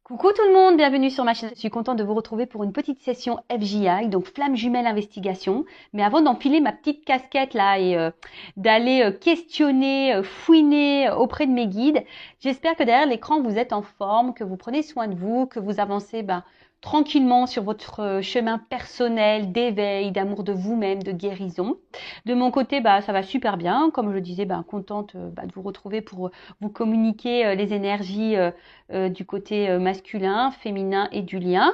Coucou tout le monde, bienvenue sur ma chaîne. Je suis contente de vous retrouver pour une petite session FJI, donc Flamme Jumelle Investigation. Mais avant d'enfiler ma petite casquette là et d'aller questionner, fouiner auprès de mes guides, j'espère que derrière l'écran vous êtes en forme, que vous prenez soin de vous, que vous avancez tranquillement sur votre chemin personnel d'éveil, d'amour de vous-même, de guérison. De mon côté, ça va super bien. Comme je le disais, contente de vous retrouver pour vous communiquer les énergies du côté masculin, féminin et du lien.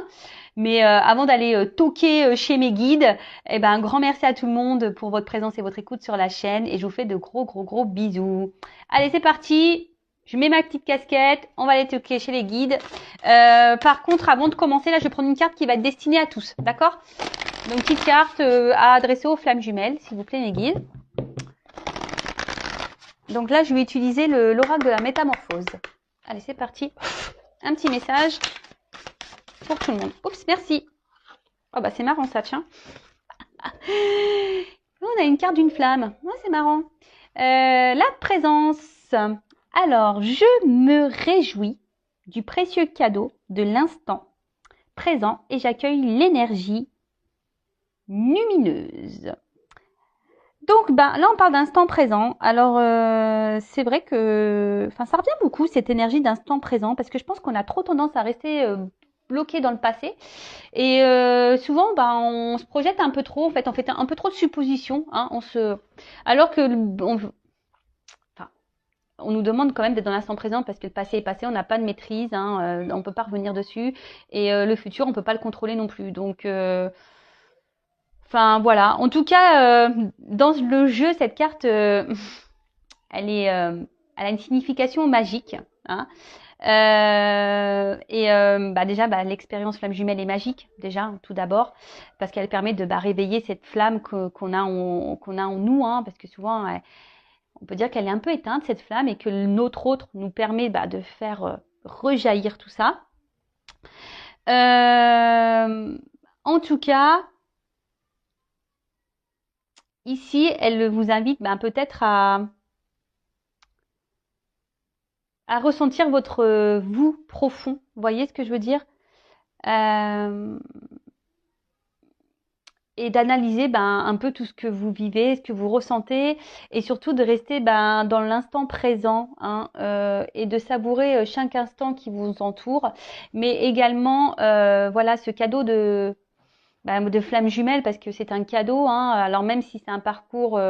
Mais avant d'aller toquer chez mes guides, un grand merci à tout le monde pour votre présence et votre écoute sur la chaîne et je vous fais de gros bisous. Allez, c'est parti. Je mets ma petite casquette, on va aller toquer chez les guides. Par contre, avant de commencer, là, je vais prendre une carte qui va être destinée à tous, d'accord? Donc, petite carte à adresser aux flammes jumelles, s'il vous plaît, mes guides. Donc là, je vais utiliser l'oracle de la métamorphose. Allez, c'est parti. Un petit message pour tout le monde. Oups, merci. Oh, c'est marrant ça, tiens. On a une carte d'une flamme. Oh, c'est marrant. La présence. Alors, je me réjouis du précieux cadeau de l'instant présent et j'accueille l'énergie lumineuse. Donc, là, on parle d'instant présent. Alors, c'est vrai que, ça revient beaucoup, cette énergie d'instant présent, parce que je pense qu'on a trop tendance à rester bloqué dans le passé. Et souvent, on se projette un peu trop. En fait, on fait un peu trop de suppositions. Hein, alors que on nous demande quand même d'être dans l'instant présent parce que le passé est passé, on n'a pas de maîtrise, hein, on peut pas revenir dessus. Et le futur, on peut pas le contrôler non plus. Donc voilà. En tout cas, dans le jeu, cette carte, elle a une signification magique. Hein. Déjà, l'expérience flamme jumelle est magique, déjà, tout d'abord, parce qu'elle permet de réveiller cette flamme qu'on a en nous, hein, parce que souvent, on peut dire qu'elle est un peu éteinte, cette flamme, et que notre autre nous permet de faire rejaillir tout ça. En tout cas, ici, elle vous invite peut-être à ressentir votre vous profond. Vous voyez ce que je veux dire? Et d'analyser un peu tout ce que vous vivez, ce que vous ressentez, et surtout de rester dans l'instant présent, hein, et de savourer chaque instant qui vous entoure, mais également voilà ce cadeau de flamme jumelle parce que c'est un cadeau, hein, alors même si c'est un parcours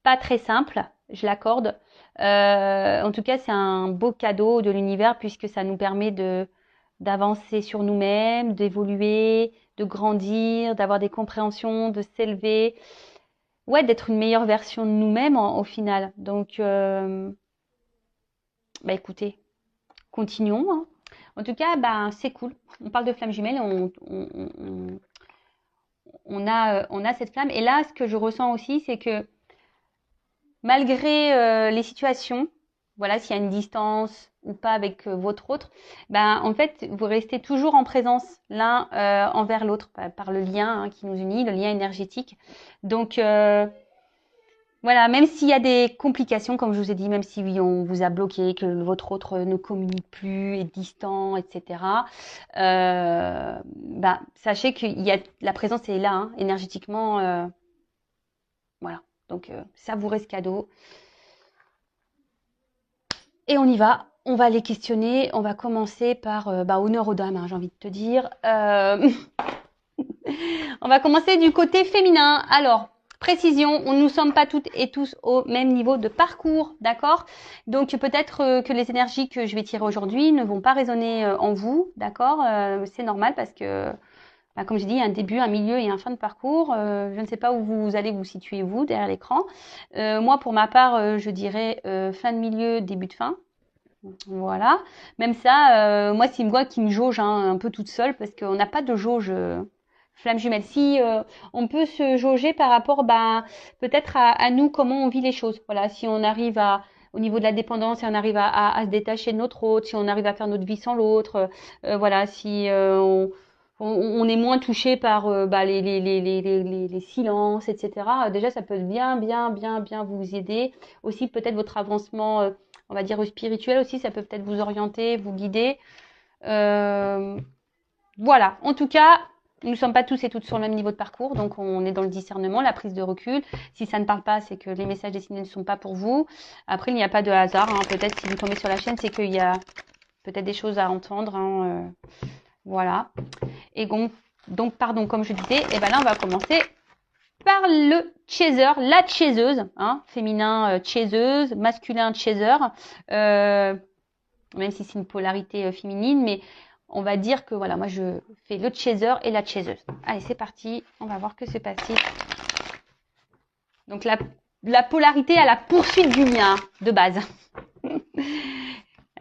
pas très simple, je l'accorde. En tout cas, c'est un beau cadeau de l'univers puisque ça nous permet d'avancer sur nous-mêmes, d'évoluer, de grandir, d'avoir des compréhensions, de s'élever, ouais, d'être une meilleure version de nous-mêmes au final. Donc, écoutez, continuons. Hein. En tout cas, c'est cool. On parle de flamme jumelle, on a cette flamme. Et là, ce que je ressens aussi, c'est que malgré les situations, voilà, s'il y a une distance ou pas avec votre autre, en fait, vous restez toujours en présence l'un envers l'autre par le lien qui nous unit, le lien énergétique. Donc, voilà, même s'il y a des complications, comme je vous ai dit, même si oui, on vous a bloqué, que votre autre ne communique plus, est distant, etc., sachez que la présence est là, hein, énergétiquement. Voilà, donc savourez ce cadeau. Et on y va, on va les questionner, on va commencer par honneur aux dames, hein, j'ai envie de te dire. On va commencer du côté féminin. Alors, précision, nous ne sommes pas toutes et tous au même niveau de parcours, d'accord? Donc peut-être que les énergies que je vais tirer aujourd'hui ne vont pas résonner en vous, d'accord? C'est normal parce que, comme j'ai dit, il y a un début, un milieu et un fin de parcours. Je ne sais pas où vous allez vous situer, vous, derrière l'écran. Moi, pour ma part, je dirais fin de milieu, début de fin. Voilà. Même ça, moi, c'est une voix qui me jauge un peu toute seule parce qu'on n'a pas de jauge flamme jumelle. Si on peut se jauger par rapport, peut-être à nous, comment on vit les choses. Voilà. Si on arrive au niveau de la dépendance, si on arrive à se détacher de notre autre, si on arrive à faire notre vie sans l'autre, voilà. Si on est moins touché par les silences, etc. Déjà, ça peut bien vous aider. Aussi, peut-être votre avancement on va dire spirituel aussi, ça peut peut-être vous orienter, vous guider. Voilà, en tout cas, nous ne sommes pas tous et toutes sur le même niveau de parcours, donc on est dans le discernement, la prise de recul. Si ça ne parle pas, c'est que les messages destinés ne sont pas pour vous. Après, il n'y a pas de hasard, hein. Peut-être si vous tombez sur la chaîne, c'est qu'il y a peut-être des choses à entendre, hein, voilà. Et donc, pardon, comme je disais, et ben là, on va commencer par le chaser, la chaiseuse, hein, féminin chaiseuse, masculin chaser, même si c'est une polarité féminine, mais on va dire que voilà, moi je fais le chaser et la chaiseuse. Allez, c'est parti, on va voir que c'est passé. Donc la polarité à la poursuite du mien, de base.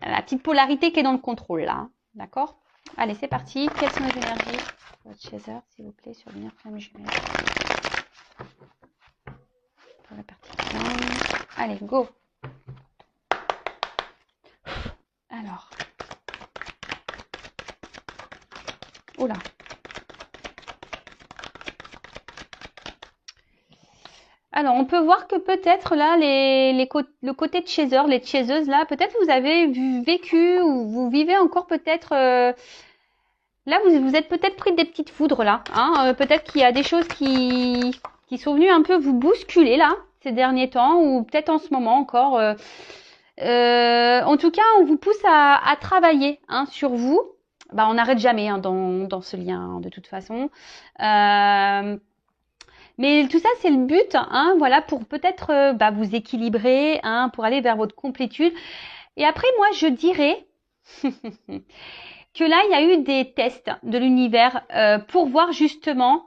La petite polarité qui est dans le contrôle là, hein. D'accord? Allez, c'est parti. Quelles sont les énergies pour le chaser, s'il vous plaît, sur Lumière Flamme Jumelle? Pour la partie flamme. Allez, go. Alors. Oula. Alors, on peut voir que peut-être là, le côté de chaser, les chaiseuses là, peut-être vous avez vécu ou vous vivez encore peut-être. Là, vous êtes peut-être pris des petites foudres là. Hein, peut-être qu'il y a des choses qui sont venues un peu vous bousculer là ces derniers temps ou peut-être en ce moment encore. En tout cas, on vous pousse à travailler hein, sur vous. Bah, on n'arrête jamais hein, dans ce lien hein, de toute façon. Mais tout ça, c'est le but, hein, voilà, pour peut-être vous équilibrer, hein, pour aller vers votre complétude. Et après, moi, je dirais que là, il y a eu des tests de l'univers pour voir justement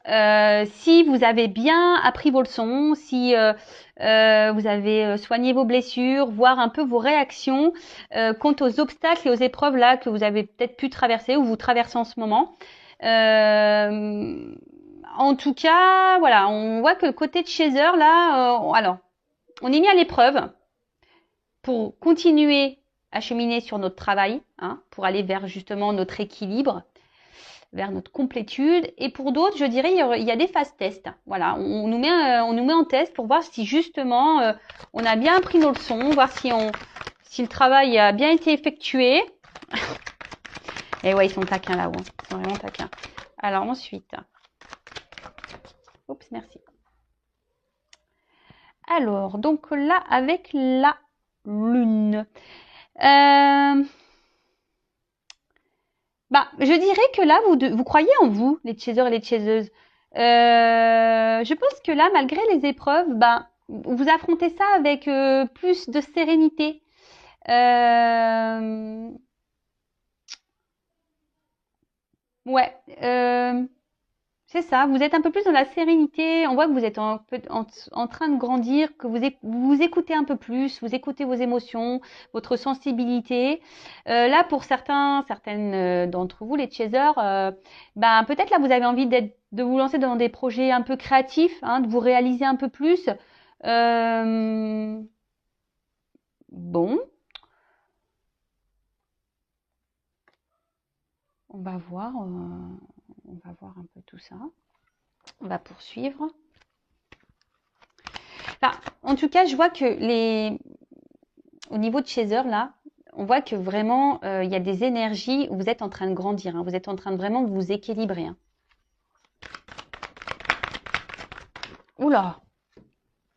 si vous avez bien appris vos leçons, si vous avez soigné vos blessures, voir un peu vos réactions quant aux obstacles et aux épreuves là que vous avez peut-être pu traverser ou vous traversez en ce moment. En tout cas, voilà, on voit que le côté de chaser là, alors, on est mis à l'épreuve pour continuer à cheminer sur notre travail, hein, pour aller vers justement notre équilibre, vers notre complétude. Et pour d'autres, je dirais, il y a des phases tests. Voilà, on nous met en test pour voir si justement on a bien appris nos leçons, voir si le travail a bien été effectué. Et ouais, ils sont taquins là-haut, hein. Ils sont vraiment taquins. Alors ensuite, oups, merci. Alors, donc là, avec la lune. Je dirais que là, vous croyez en vous, les chasers et les chaseuses. Je pense que là, malgré les épreuves, vous affrontez ça avec plus de sérénité. Ouais. C'est ça, vous êtes un peu plus dans la sérénité. On voit que vous êtes en train de grandir, que vous écoutez un peu plus, vous écoutez vos émotions, votre sensibilité. Là, pour certaines d'entre vous, les chasers, peut-être là, vous avez envie de vous lancer dans des projets un peu créatifs, hein, de vous réaliser un peu plus. Bon, on va voir. On va voir un peu tout ça. On va poursuivre. En tout cas, je vois que au niveau de chaser, là, on voit que vraiment, il y a des énergies où vous êtes en train de grandir. Hein, vous êtes en train de vraiment vous équilibrer. Hein. Oula!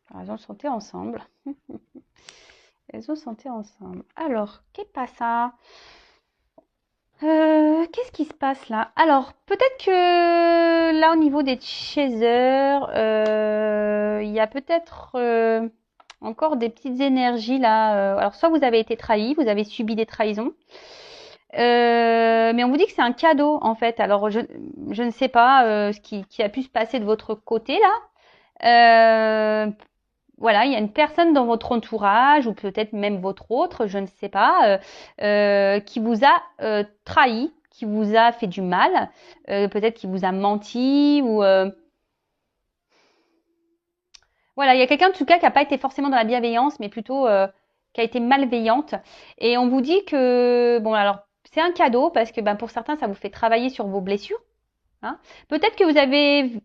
Alors, elles ont chanté ensemble. Elles ont chanté ensemble. Alors, qu'est-ce pas ça? Qu'est-ce qui se passe là? Alors, peut-être que là, au niveau des chasers, il y a peut-être encore des petites énergies là. Alors, soit vous avez été trahi, vous avez subi des trahisons. Mais on vous dit que c'est un cadeau en fait. Alors, je ne sais pas ce qui a pu se passer de votre côté là. Voilà, il y a une personne dans votre entourage ou peut-être même votre autre, je ne sais pas, qui vous a trahi, qui vous a fait du mal, peut-être qui vous a menti ou voilà, il y a quelqu'un en tout cas qui n'a pas été forcément dans la bienveillance, mais plutôt qui a été malveillante. Et on vous dit que bon, alors c'est un cadeau parce que pour certains, ça vous fait travailler sur vos blessures. Hein. Peut-être que vous avez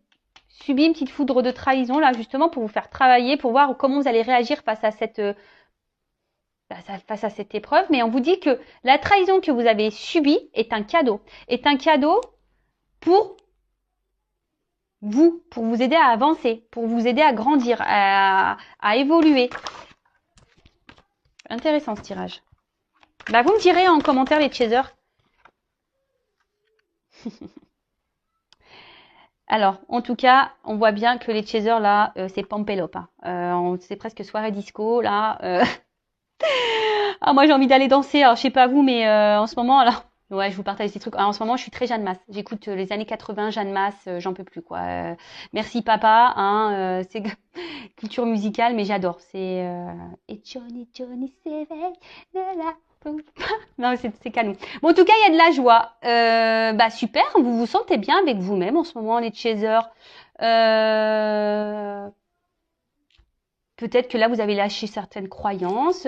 subi une petite foudre de trahison là justement pour vous faire travailler, pour voir comment vous allez réagir face à cette face à cette épreuve, mais on vous dit que la trahison que vous avez subie est un cadeau pour vous, pour vous aider à avancer, pour vous aider à grandir, à évoluer. Intéressant ce tirage. Bah, vous me direz en commentaire les chasers. Alors, en tout cas, on voit bien que les chasers là, c'est Pampelope. C'est presque soirée disco là. Ah, moi j'ai envie d'aller danser. Alors je sais pas vous, mais en ce moment, alors ouais, je vous partage des trucs. Alors, en ce moment, je suis très Jeanne Masse. J'écoute les années 80, Jeanne Masse, j'en peux plus quoi. Merci papa, hein. C'est culture musicale, mais j'adore. C'est et Johnny s'éveille de la non, c'est canon. Bon, en tout cas, il y a de la joie. Bah super, vous vous sentez bien avec vous-même en ce moment, les chasers. Peut-être que là, vous avez lâché certaines croyances.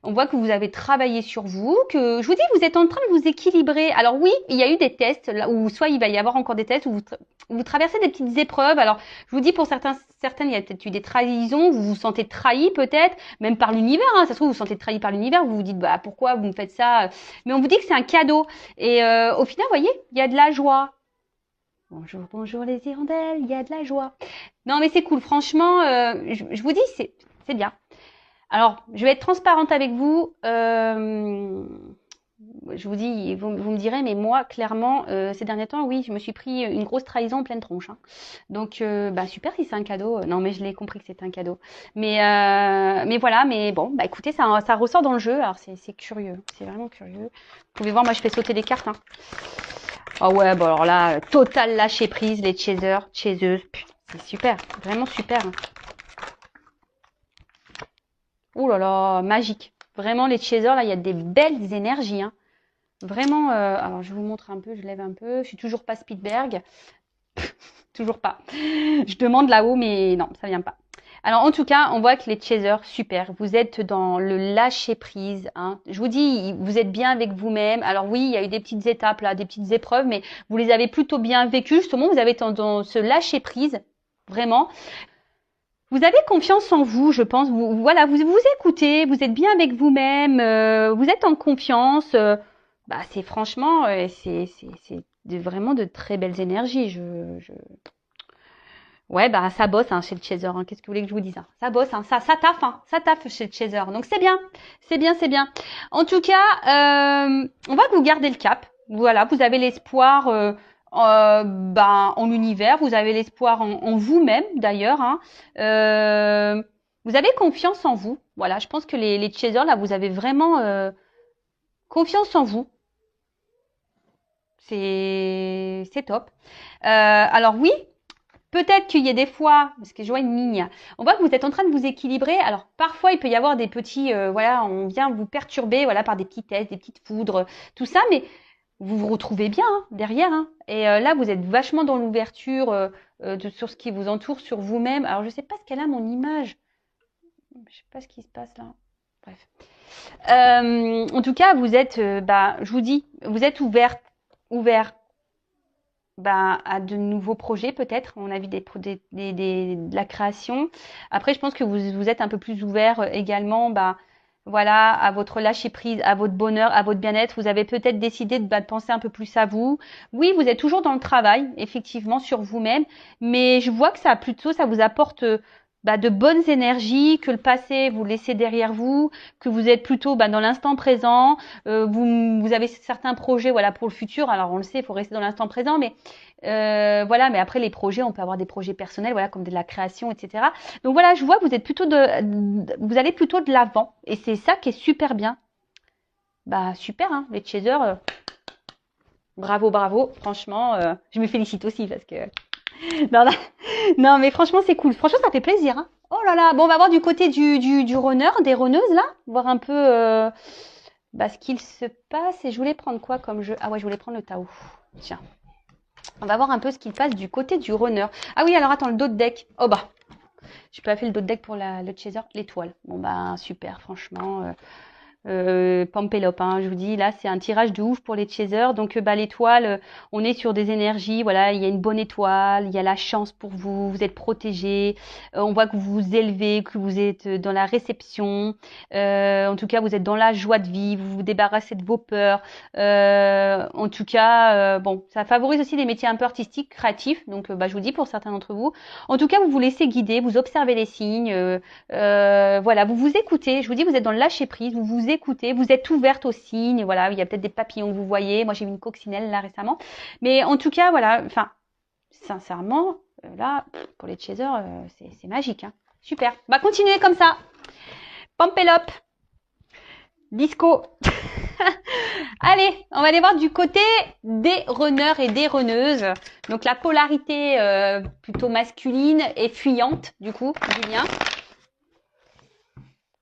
On voit que vous avez travaillé sur vous, que je vous dis, vous êtes en train de vous équilibrer. Alors oui, il y a eu des tests, là où soit il va y avoir encore des tests, où vous traversez des petites épreuves. Alors, je vous dis, pour certaines, il y a peut-être eu des trahisons, vous vous sentez trahi peut-être, même par l'univers. Hein. Ça se trouve, vous vous sentez trahi par l'univers, vous vous dites, bah pourquoi vous me faites ça? Mais on vous dit que c'est un cadeau. Et au final, vous voyez, il y a de la joie. Bonjour, bonjour les hirondelles, il y a de la joie. Non mais c'est cool, franchement, je vous dis, c'est bien. Alors, je vais être transparente avec vous. Je vous dis, vous me direz, mais moi, clairement, ces derniers temps, oui, je me suis pris une grosse trahison en pleine tronche. Hein. Donc, bah super si c'est un cadeau. Non mais je l'ai compris que c'était un cadeau. Mais voilà, mais bon, bah écoutez, ça ressort dans le jeu. Alors c'est curieux, c'est vraiment curieux. Vous pouvez voir, moi je fais sauter les cartes. Hein. Ah ouais, bon alors là, total lâcher prise, les chasers, chaseuses, c'est super, vraiment super. Ouh là là, magique. Vraiment, les chasers, là, il y a des belles énergies. Hein. Vraiment, alors je vous montre un peu, je lève un peu. Je suis toujours pas Spielberg. Toujours pas. Je demande là-haut, mais non, ça vient pas. Alors en tout cas, on voit que les chasers, super. Vous êtes dans le lâcher prise. Hein. Je vous dis, vous êtes bien avec vous-même. Alors oui, il y a eu des petites étapes là, des petites épreuves, mais vous les avez plutôt bien vécues. Justement, vous avez dans ce lâcher prise, vraiment. Vous avez confiance en vous, je pense. Voilà, vous écoutez, vous êtes bien avec vous-même, vous êtes en confiance. Bah c'est franchement, c'est vraiment de très belles énergies. Ouais, bah ça bosse hein, chez le chaser. Hein. Qu'est-ce que vous voulez que je vous dise hein. Ça bosse, hein. Ça taffe, hein. Ça taffe chez le chaser. Donc c'est bien, c'est bien, c'est bien. En tout cas, on va que vous gardez le cap. Voilà, vous avez l'espoir en l'univers, vous avez l'espoir en vous-même d'ailleurs. Hein. Vous avez confiance en vous. Voilà, je pense que les chasers là, vous avez vraiment confiance en vous. C'est top. Alors oui. Peut-être qu'il y a des fois, parce que je vois une ligne, on voit que vous êtes en train de vous équilibrer. Alors parfois il peut y avoir des petits, voilà, on vient vous perturber, voilà, par des petits tests, des petites foudres, tout ça, mais vous vous retrouvez bien hein, derrière. Hein. Et là vous êtes vachement dans l'ouverture sur ce qui vous entoure, sur vous-même. Alors je sais pas ce qu'elle a mon image, je sais pas ce qui se passe là. Bref. En tout cas vous êtes, je vous dis, vous êtes ouvert à de nouveaux projets peut-être. On a vu de la création. Après, je pense que vous êtes un peu plus ouvert également, voilà, à votre lâcher prise, à votre bonheur, à votre bien-être. Vous avez peut-être décidé de penser un peu plus à vous. Oui, vous êtes toujours dans le travail, effectivement, sur vous-même, mais je vois que ça vous apporte de bonnes énergies, que le passé vous laissez derrière vous, que vous êtes plutôt dans l'instant présent. Vous avez certains projets, voilà, pour le futur. Alors on le sait, il faut rester dans l'instant présent, mais voilà. Mais après les projets, on peut avoir des projets personnels, voilà, comme de la création, etc. Donc voilà, je vois que vous êtes plutôt vous allez plutôt de l'avant, et c'est ça qui est super bien. Bah super, hein, les chasers. Bravo, bravo. Franchement, je me félicite aussi parce que non, mais franchement, c'est cool. Franchement, ça fait plaisir. Hein. Oh là là. Bon, on va voir du côté du runner, des runneuses, là. Voir un peu ce qu'il se passe. Et je voulais prendre quoi comme jeu? Ah ouais, je voulais prendre le Tao. Tiens. On va voir un peu ce qu'il passe du côté du runner. Ah oui, alors attends, le dos de deck. Oh bah. J'ai pas fait le dos de deck pour le chaser, l'étoile. Bon, super, franchement. Pampelope, hein, je vous dis, là, c'est un tirage de ouf pour les chasers. Donc, l'étoile, on est sur des énergies. Voilà, il y a une bonne étoile, il y a la chance pour vous, vous êtes protégé. On voit que vous vous élevez, que vous êtes dans la réception. En tout cas, vous êtes dans la joie de vivre, vous vous débarrassez de vos peurs. En tout cas, bon, ça favorise aussi des métiers un peu artistiques, créatifs. Donc, je vous dis pour certains d'entre vous. En tout cas, vous vous laissez guider, vous observez les signes. Voilà, vous vous écoutez. Je vous dis, vous êtes dans le lâcher prise, vous vous écoutez, vous êtes ouverte aux signes. Voilà, il y a peut-être des papillons que vous voyez. Moi, j'ai vu une coccinelle là récemment. Mais en tout cas, voilà. Enfin, sincèrement, là, pour les chasers, c'est magique. Hein. Super. Bah, continuez comme ça. Pampelope. Disco. Allez, on va aller voir du côté des runners et des runneuses. Donc la polarité plutôt masculine et fuyante, du coup, du lien.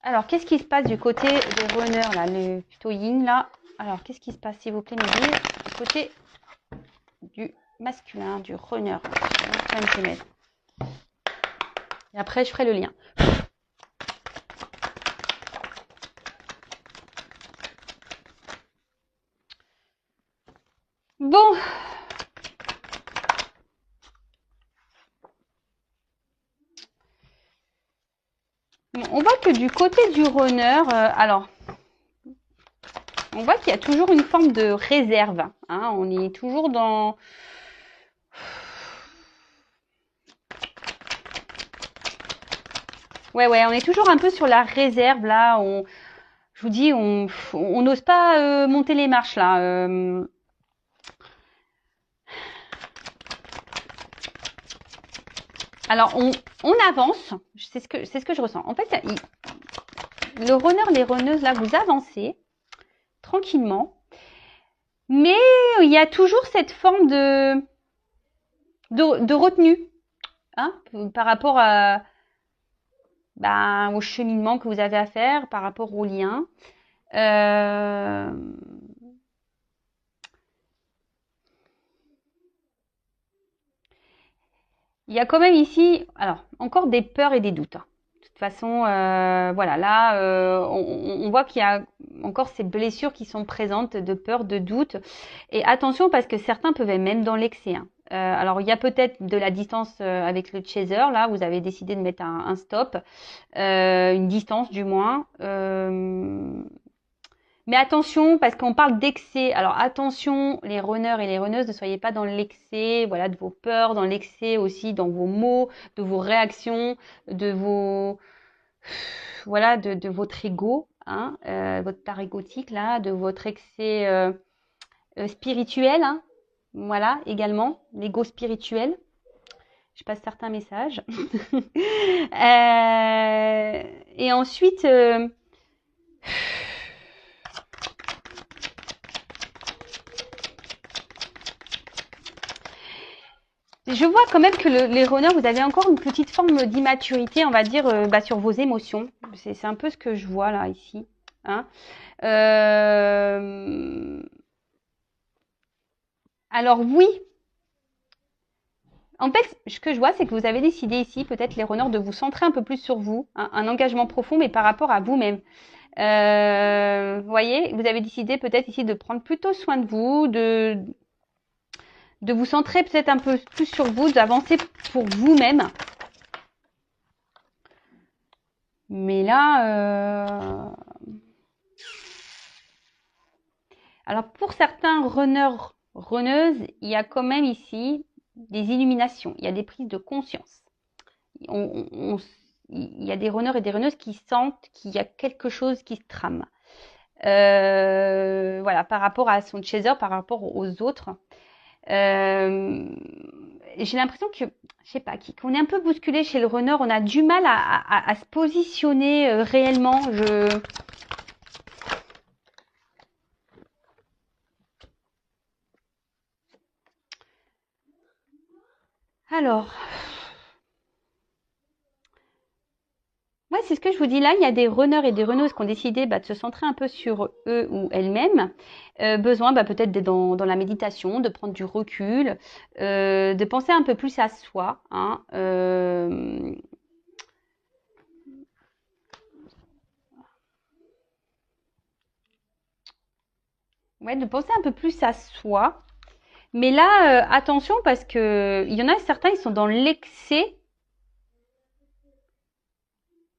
Alors, qu'est-ce qui se passe du côté des runners, là, le plutôt yin, là? Alors, qu'est-ce qui se passe, s'il vous plaît, mes billes, du côté du masculin, du runner. Et après, je ferai le lien. Bon. On voit que du côté du runner, alors, on voit qu'il y a toujours une forme de réserve. Hein, on est toujours dans... Ouais, on est toujours un peu sur la réserve, là. Je vous dis, on n'ose pas monter les marches, là. Alors, on avance. C'est ce que je ressens. En fait, le runner, les runneuses, là, vous avancez tranquillement. Mais il y a toujours cette forme de retenue hein, par rapport au cheminement que vous avez à faire, par rapport au lien. Il y a quand même ici, alors, encore des peurs et des doutes. Hein. De toute façon, voilà, là, on voit qu'il y a encore ces blessures qui sont présentes de peur, de doute. Et attention, parce que certains peuvent être même dans l'excès. Hein. Alors, il y a peut-être de la distance avec le chaser. Là, vous avez décidé de mettre un stop, une distance du moins. Mais attention, parce qu'on parle d'excès. Alors attention, les runners et les runneuses, ne soyez pas dans l'excès, voilà, de vos peurs, dans l'excès aussi, dans vos mots, de vos réactions, de vos, voilà, de votre ego, hein, votre part égotique là, de votre excès spirituel, hein, voilà, également, l'ego spirituel. Je passe certains messages. Et ensuite. Je vois quand même que les runners, vous avez encore une petite forme d'immaturité, on va dire, sur vos émotions. C'est un peu ce que je vois là, ici. Hein. Alors oui. En fait, ce que je vois, c'est que vous avez décidé ici, peut-être les runners, de vous centrer un peu plus sur vous, hein, un engagement profond, mais par rapport à vous-même. Vous voyez, vous avez décidé peut-être ici de prendre plutôt soin de vous, de vous centrer peut-être un peu plus sur vous, d'avancer pour vous-même. Mais là, alors pour certains runners, runneuses, il y a quand même ici des illuminations, il y a des prises de conscience. Il y a des runners et des runneuses qui sentent qu'il y a quelque chose qui se trame. Voilà, par rapport à son chaser, par rapport aux autres. J'ai l'impression que, je sais pas, qu'on est un peu bousculé chez le runner, on a du mal à se positionner réellement. Alors, ouais, c'est ce que je vous dis là. Il y a des runners et des runneuses qui ont décidé de se centrer un peu sur eux ou elles-mêmes. Besoin peut-être d'être dans la méditation, de prendre du recul, de penser un peu plus à soi. Hein, Ouais, de penser un peu plus à soi. Mais là, attention parce que il y en a certains, ils sont dans l'excès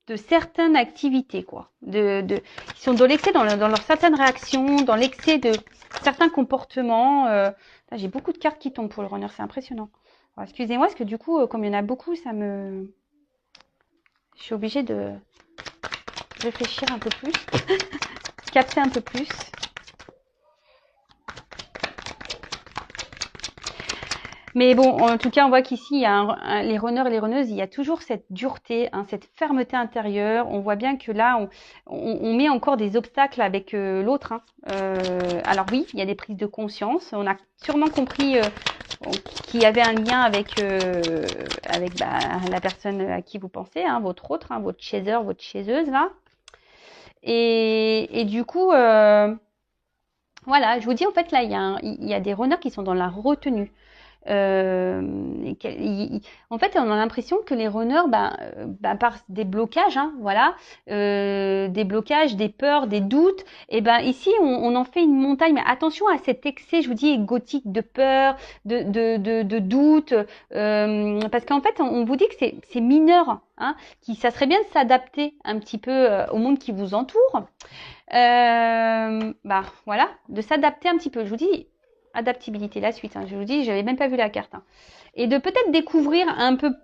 de certaines activités, quoi. Ils sont dans l'excès dans leurs certaines réactions, dans l'excès de certains comportements. Là, j'ai beaucoup de cartes qui tombent pour le runner, c'est impressionnant. Alors, excusez-moi, parce que du coup, comme il y en a beaucoup, je suis obligée de réfléchir un peu plus, capter un peu plus. Mais bon, en tout cas, on voit qu'ici, il y a les runners et les runneuses, il y a toujours cette dureté, hein, cette fermeté intérieure. On voit bien que là, on met encore des obstacles avec l'autre. Hein. Alors oui, il y a des prises de conscience. On a sûrement compris qu'il y avait un lien avec la personne à qui vous pensez, hein, votre autre, hein, votre chaser, votre chaiseuse là. Et du coup, voilà, je vous dis en fait là, il y a des runners qui sont dans la retenue. En fait, on a l'impression que les runners, par des blocages, hein, voilà, des blocages, des peurs, des doutes, et ben ici, on en fait une montagne. Mais attention à cet excès, je vous dis, égotique de peur, de doute, parce qu'en fait, on vous dit que c'est mineur, hein, ça serait bien de s'adapter un petit peu au monde qui vous entoure. Voilà, de s'adapter un petit peu. Je vous dis, adaptabilité, la suite. Hein. Je vous dis, j'avais même pas vu la carte. Hein. Et de peut-être découvrir un peu,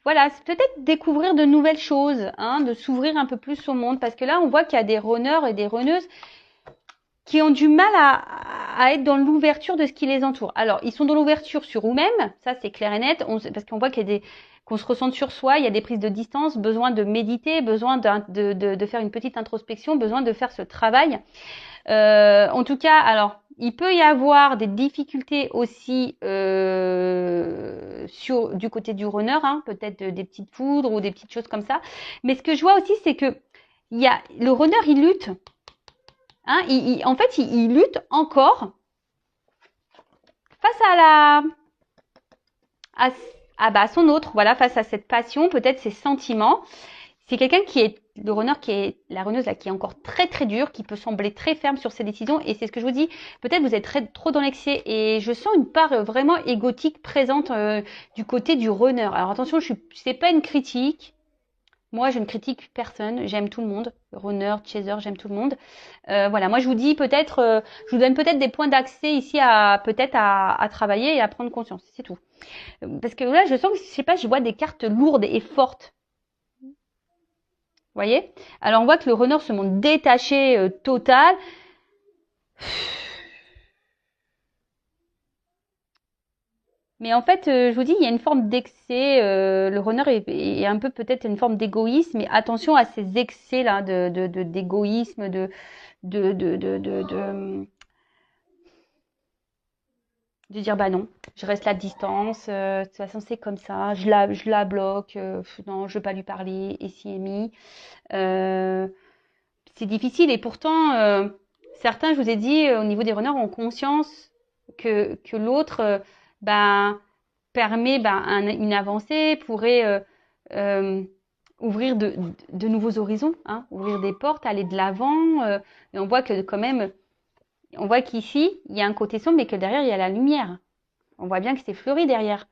voilà, c'est peut-être découvrir de nouvelles choses, hein, de s'ouvrir un peu plus au monde. Parce que là, on voit qu'il y a des runners et des runneuses qui ont du mal à être dans l'ouverture de ce qui les entoure. Alors, ils sont dans l'ouverture sur eux-mêmes, ça c'est clair et net, parce qu'on voit qu'il y a qu'on se ressente sur soi, il y a des prises de distance, besoin de méditer, besoin de faire une petite introspection, besoin de faire ce travail. En tout cas, alors, il peut y avoir des difficultés aussi du côté du runner, hein, peut-être des petites foudres ou des petites choses comme ça. Mais ce que je vois aussi, c'est que le runner, il lutte. Hein, en fait, il lutte encore face à son autre, voilà, face à cette passion, peut-être ses sentiments. C'est quelqu'un le runner la runneuse là, qui est encore très très dure, qui peut sembler très ferme sur ses décisions. Et c'est ce que je vous dis, peut-être vous êtes trop dans l'excès. Et je sens une part vraiment égotique présente du côté du runner. Alors attention, c'est pas une critique. Moi, je ne critique personne, j'aime tout le monde, runner, chaser, j'aime tout le monde. Voilà, moi je vous dis je vous donne peut-être des points d'accès ici à travailler et à prendre conscience, c'est tout. Parce que là, je sens que, je sais pas, je vois des cartes lourdes et fortes. Vous voyez? Alors on voit que le runner se montre détaché total. Mais en fait, je vous dis, il y a une forme d'excès. Le runner est un peu peut-être une forme d'égoïsme. Mais attention à ces excès là d'égoïsme, de dire bah non, je reste à distance. De toute façon, c'est comme ça. Je la bloque. Non, je veux pas lui parler. Et si Amy, c'est difficile. Et pourtant, certains, je vous ai dit, au niveau des runners, ont conscience que l'autre, ben permet une avancée, pourrait ouvrir de nouveaux horizons, hein, ouvrir des portes, aller de l'avant. Et on voit que quand même, on voit qu'ici, il y a un côté sombre, mais que derrière, il y a la lumière. On voit bien que c'est fleuri derrière.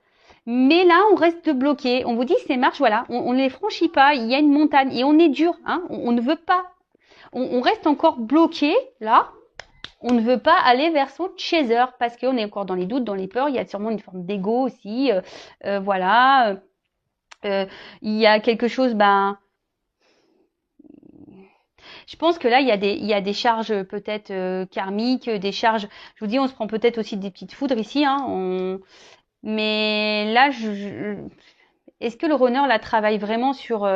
Mais là, on reste bloqué. On vous dit, ces marches, voilà, on ne les franchit pas. Il y a une montagne et on est dur. Hein, on ne veut pas. On reste encore bloqué, là. On ne veut pas aller vers son chaser parce qu'on est encore dans les doutes, dans les peurs. Il y a sûrement une forme d'ego aussi. Voilà. Il y a quelque chose, je pense que là, il y a des charges peut-être karmiques, des charges. Je vous dis, on se prend peut-être aussi des petites foudres ici. Hein, mais là, est-ce que le runner là travaille vraiment sur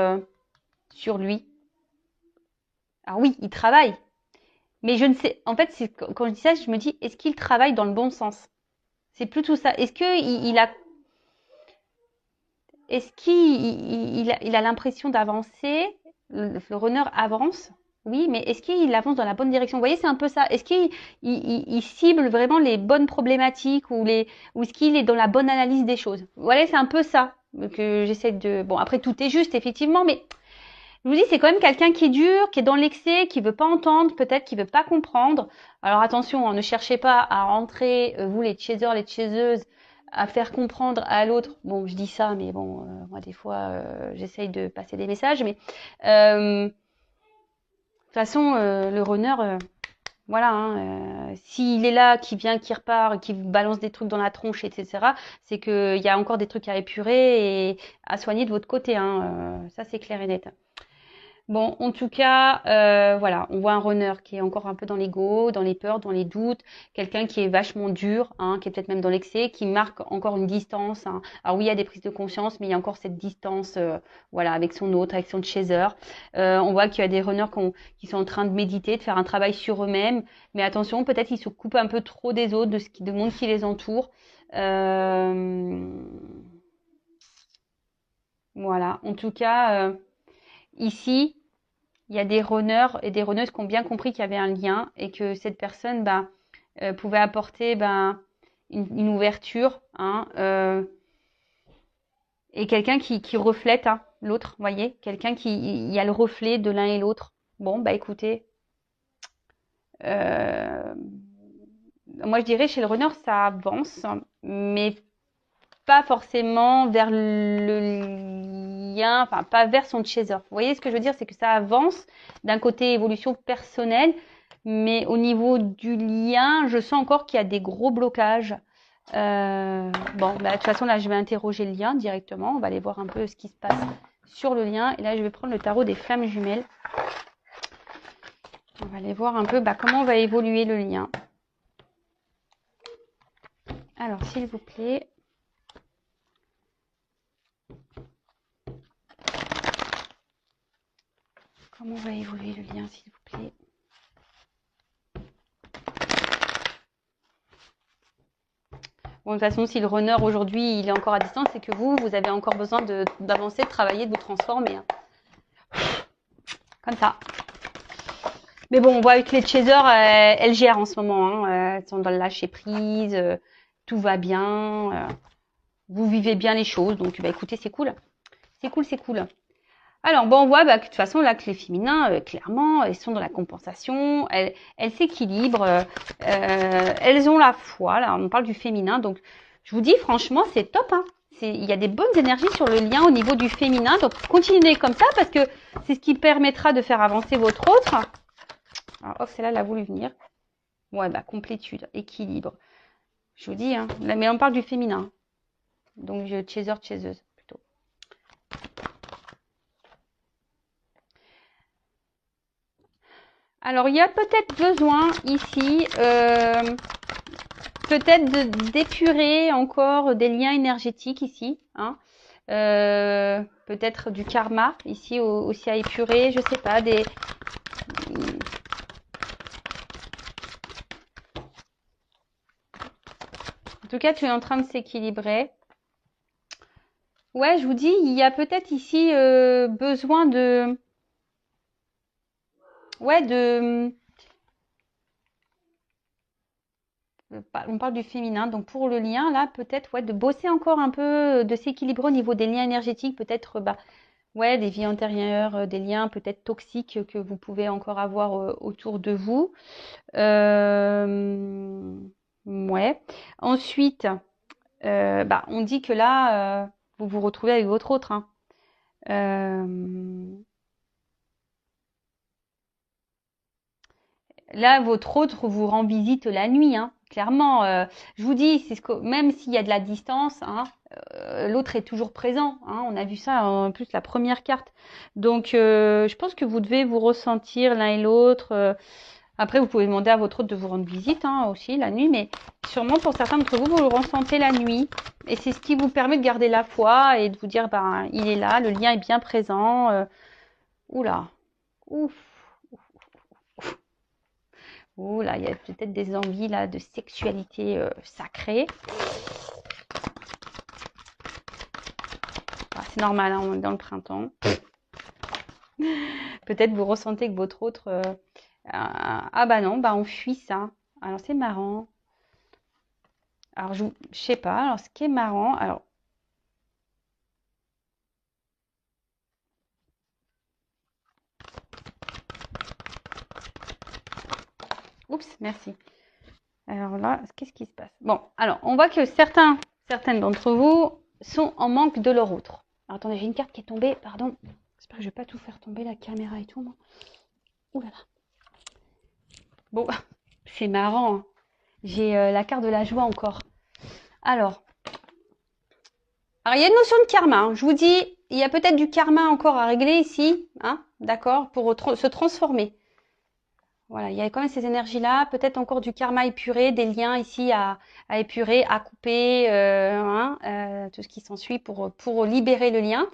lui? Alors oui, il travaille. Mais je ne sais. En fait, quand je dis ça, je me dis, est-ce qu'il travaille dans le bon sens? C'est plutôt ça. Est-ce que il a l'impression d'avancer? Le runner avance, oui, mais est-ce qu'il avance dans la bonne direction? Vous voyez, c'est un peu ça. Est-ce qu'il cible vraiment les bonnes problématiques ou est-ce qu'il est dans la bonne analyse des choses? Voilà, c'est un peu ça que j'essaie de. Bon, après tout est juste effectivement, mais Je vous dis, c'est quand même quelqu'un qui est dur, qui est dans l'excès, qui veut pas entendre, peut-être qui veut pas comprendre. Alors attention, hein, ne cherchez pas à rentrer, vous les chasers, les chaseuses, à faire comprendre à l'autre. Bon, je dis ça, mais bon, moi des fois, j'essaye de passer des messages, mais de toute façon, le runner, voilà, hein, s'il est là, qui vient, qui repart, qui vous balance des trucs dans la tronche, etc., c'est qu'il y a encore des trucs à épurer et à soigner de votre côté, hein, ça c'est clair et net. Bon, en tout cas, voilà, on voit un runner qui est encore un peu dans l'ego, dans les peurs, dans les doutes, quelqu'un qui est vachement dur, hein, qui est peut-être même dans l'excès, qui marque encore une distance, hein. Alors oui, il y a des prises de conscience, mais il y a encore cette distance, voilà, avec son autre, avec son chaser. On voit qu'il y a des runners qui sont en train de méditer, de faire un travail sur eux-mêmes, mais attention, peut-être ils se coupent un peu trop des autres, de monde qui les entoure. Voilà, en tout cas, ici. Il y a des runners et des runneuses qui ont bien compris qu'il y avait un lien et que cette personne pouvait apporter une ouverture, hein, et quelqu'un qui reflète, hein, l'autre, vous voyez, quelqu'un il y a le reflet de l'un et l'autre. Bon, bah écoutez, euh, moi je dirais chez le runner ça avance, mais pas forcément vers le lien, enfin pas vers son chaser. Vous voyez ce que je veux dire, c'est que ça avance d'un côté évolution personnelle, mais au niveau du lien, je sens encore qu'il y a des gros blocages. Bon, bah, de toute façon là, je vais interroger le lien directement. On va aller voir un peu ce qui se passe sur le lien. Et là, je vais prendre le tarot des flammes jumelles. On va aller voir un peu comment va évoluer le lien. Alors, s'il vous plaît. Comment va évoluer le lien, s'il vous plaît? Bon, de toute façon, si le runner aujourd'hui il est encore à distance, c'est que vous avez encore besoin d'avancer, de travailler, de vous transformer, hein. Comme ça. Mais bon, on voit avec les chasers, elles gèrent en ce moment, hein, elles sont dans le lâcher prise, tout va bien, vous vivez bien les choses, donc écoutez, c'est cool. C'est cool, c'est cool. Alors, bon, on voit que de toute façon, là, que les féminins, clairement, elles sont dans la compensation, elles s'équilibrent, elles ont la foi, là, on parle du féminin, donc je vous dis, franchement, c'est top, hein. Il y a des bonnes énergies sur le lien au niveau du féminin, donc continuez comme ça, parce que c'est ce qui permettra de faire avancer votre autre. Alors, oh, celle-là, elle a voulu venir. Ouais, complétude, équilibre. Je vous dis, hein, là, mais on parle du féminin, donc chaser, chaseuse, plutôt. Alors, il y a peut-être besoin ici, peut-être d'épurer encore des liens énergétiques ici, hein. Peut-être du karma ici aussi à épurer, je sais pas, En tout cas, tu es en train de s'équilibrer. Ouais, je vous dis, il y a peut-être ici besoin de... Ouais, on parle du féminin, donc pour le lien, là, peut-être, ouais, de bosser encore un peu, de s'équilibrer au niveau des liens énergétiques, peut-être, ouais, des vies antérieures, des liens peut-être toxiques que vous pouvez encore avoir autour de vous. Ouais. Ensuite, on dit que là, vous vous retrouvez avec votre autre, hein. Là, votre autre vous rend visite la nuit, hein. Clairement, je vous dis, même s'il y a de la distance, hein, l'autre est toujours présent, hein. On a vu ça en plus la première carte. Donc, je pense que vous devez vous ressentir l'un et l'autre. Après, vous pouvez demander à votre autre de vous rendre visite, hein, aussi la nuit, mais sûrement pour certains d'entre vous, vous le ressentez la nuit. Et c'est ce qui vous permet de garder la foi et de vous dire, il est là, le lien est bien présent. Oula, ouf. Ouh là, il y a peut-être des envies là de sexualité sacrée. C'est normal, hein, on est dans le printemps. Peut-être vous ressentez que votre autre... ah bah non, on fuit ça. Alors c'est marrant. Alors je sais pas. Alors ce qui est marrant, Oups, merci. Alors là, qu'est-ce qui se passe? Bon, alors, on voit que certaines d'entre vous sont en manque de leur autre. Alors, attendez, j'ai une carte qui est tombée, pardon. J'espère que je vais pas tout faire tomber, la caméra et tout, moi. Ouh là là. Bon, c'est marrant, hein. J'ai la carte de la joie encore. Alors, il y a une notion de karma, hein. Je vous dis, il y a peut-être du karma encore à régler ici, hein, d'accord, pour se transformer. Voilà, il y a quand même ces énergies-là, peut-être encore du karma épuré, des liens ici à épurer, à couper, tout ce qui s'ensuit pour libérer le lien.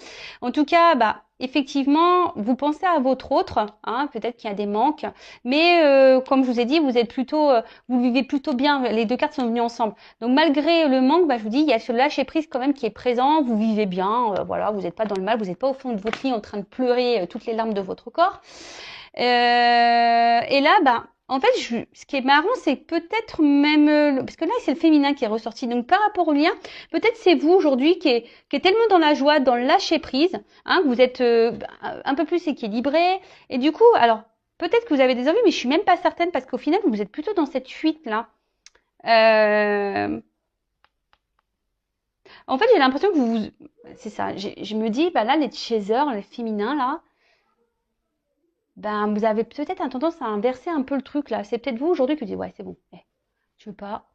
En tout cas, bah, effectivement, vous pensez à votre autre, hein, peut-être qu'il y a des manques, mais comme je vous ai dit, vous êtes plutôt, vous vivez plutôt bien. Les deux cartes sont venues ensemble. Donc malgré le manque, bah, je vous dis, il y a ce lâcher prise quand même qui est présent. Vous vivez bien, voilà, vous n'êtes pas dans le mal, vous n'êtes pas au fond de votre lit en train de pleurer toutes les larmes de votre corps. Et là, bah, en fait, ce qui est marrant, c'est peut-être même, parce que là, c'est le féminin qui est ressorti. Donc, par rapport au lien, peut-être c'est vous aujourd'hui qui est tellement dans la joie, dans le lâcher prise, hein, que vous êtes un peu plus équilibré. Et du coup, alors, peut-être que vous avez des envies, mais je suis même pas certaine parce qu'au final, vous êtes plutôt dans cette fuite-là. En fait, j'ai l'impression que c'est ça. Je me dis, bah là, les chasers, les féminins, là, ben, vous avez peut-être une tendance à inverser un peu le truc là. C'est peut-être vous aujourd'hui qui dites ouais, c'est bon. Tu veux pas?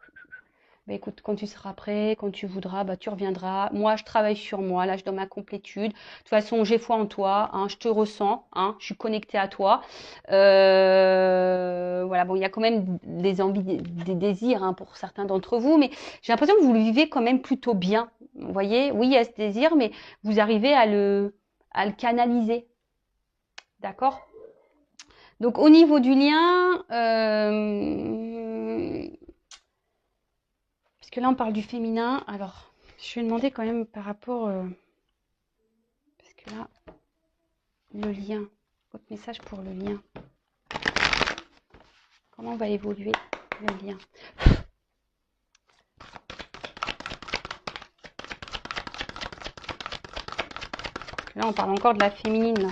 Ben écoute, quand tu seras prêt, quand tu voudras, bah tu reviendras. Moi, je travaille sur moi. Là, je donne ma complétude. De toute façon, j'ai foi en toi. Hein, je te ressens. Hein, je suis connectée à toi. Voilà. Bon, il y a quand même des envies, des désirs hein, pour certains d'entre vous, mais j'ai l'impression que vous le vivez quand même plutôt bien. Vous voyez? Oui, il y a ce désir, mais vous arrivez à le canaliser. D'accord? Donc au niveau du lien, parce que là on parle du féminin, alors je vais demander quand même par rapport, parce que là, le lien, votre message pour le lien, comment va évoluer le lien? Là on parle encore de la féminine. Là.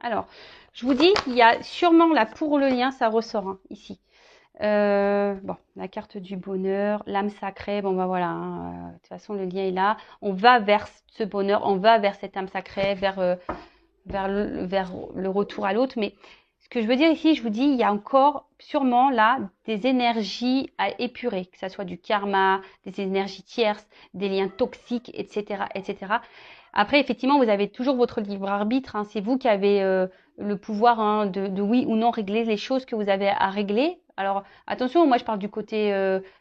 Alors, je vous dis qu'il y a sûrement là pour le lien, ça ressort hein, ici. Bon, la carte du bonheur, l'âme sacrée, bon bah voilà, hein, de toute façon le lien est là. On va vers ce bonheur, on va vers cette âme sacrée, vers le retour à l'autre. Mais ce que je veux dire ici, je vous dis, il y a encore sûrement là des énergies à épurer, que ça soit du karma, des énergies tierces, des liens toxiques, etc., etc. Après, effectivement, vous avez toujours votre libre arbitre. Hein, c'est vous qui avez le pouvoir hein, de oui ou non régler les choses que vous avez à régler. Alors, attention, moi je parle du côté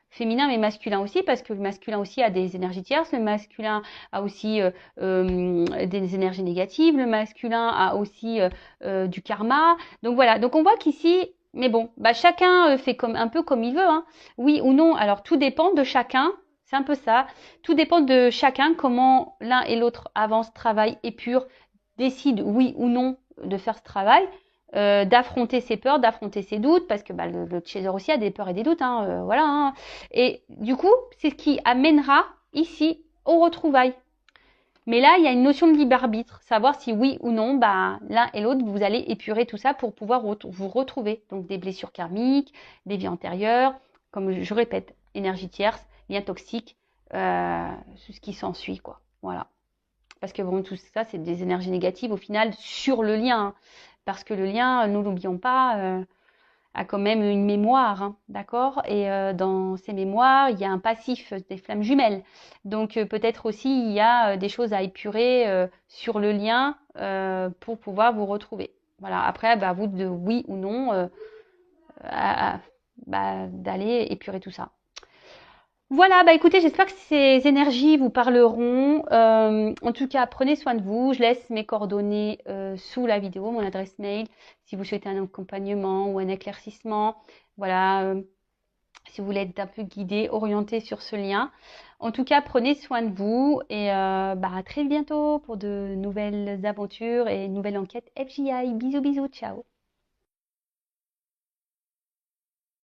féminin, mais masculin aussi, parce que le masculin aussi a des énergies tierces. Le masculin a aussi des énergies négatives. Le masculin a aussi du karma. Donc voilà. Donc on voit qu'ici, mais bon, bah chacun fait comme un peu comme il veut. Hein. Oui ou non. Alors tout dépend de chacun. C'est un peu ça. Tout dépend de chacun, comment l'un et l'autre avancent, travaillent, épurent, décident oui ou non de faire ce travail, d'affronter ses peurs, d'affronter ses doutes, parce que bah, le chaser aussi a des peurs et des doutes. Hein, voilà. Hein. Et du coup, c'est ce qui amènera ici aux retrouvailles. Mais là, il y a une notion de libre arbitre, savoir si oui ou non, bah, l'un et l'autre, vous allez épurer tout ça pour pouvoir vous retrouver. Donc des blessures karmiques, des vies antérieures, comme je répète, énergie tierce, lien toxique, ce qui s'ensuit, quoi. Voilà. Parce que bon, tout ça, c'est des énergies négatives au final sur le lien. Hein. Parce que le lien, nous l'oublions pas, a quand même une mémoire, hein, d'accord? Et dans ces mémoires, il y a un passif des flammes jumelles. Donc peut-être aussi il y a des choses à épurer sur le lien pour pouvoir vous retrouver. Voilà. Après, bah, à vous de oui ou non d'aller épurer tout ça. Voilà, bah écoutez, j'espère que ces énergies vous parleront. En tout cas, prenez soin de vous. Je laisse mes coordonnées sous la vidéo, mon adresse mail, si vous souhaitez un accompagnement ou un éclaircissement. Voilà, si vous voulez être un peu guidé, orienté sur ce lien. En tout cas, prenez soin de vous et bah, à très bientôt pour de nouvelles aventures et une nouvelle enquête FJI. Bisous, bisous, ciao.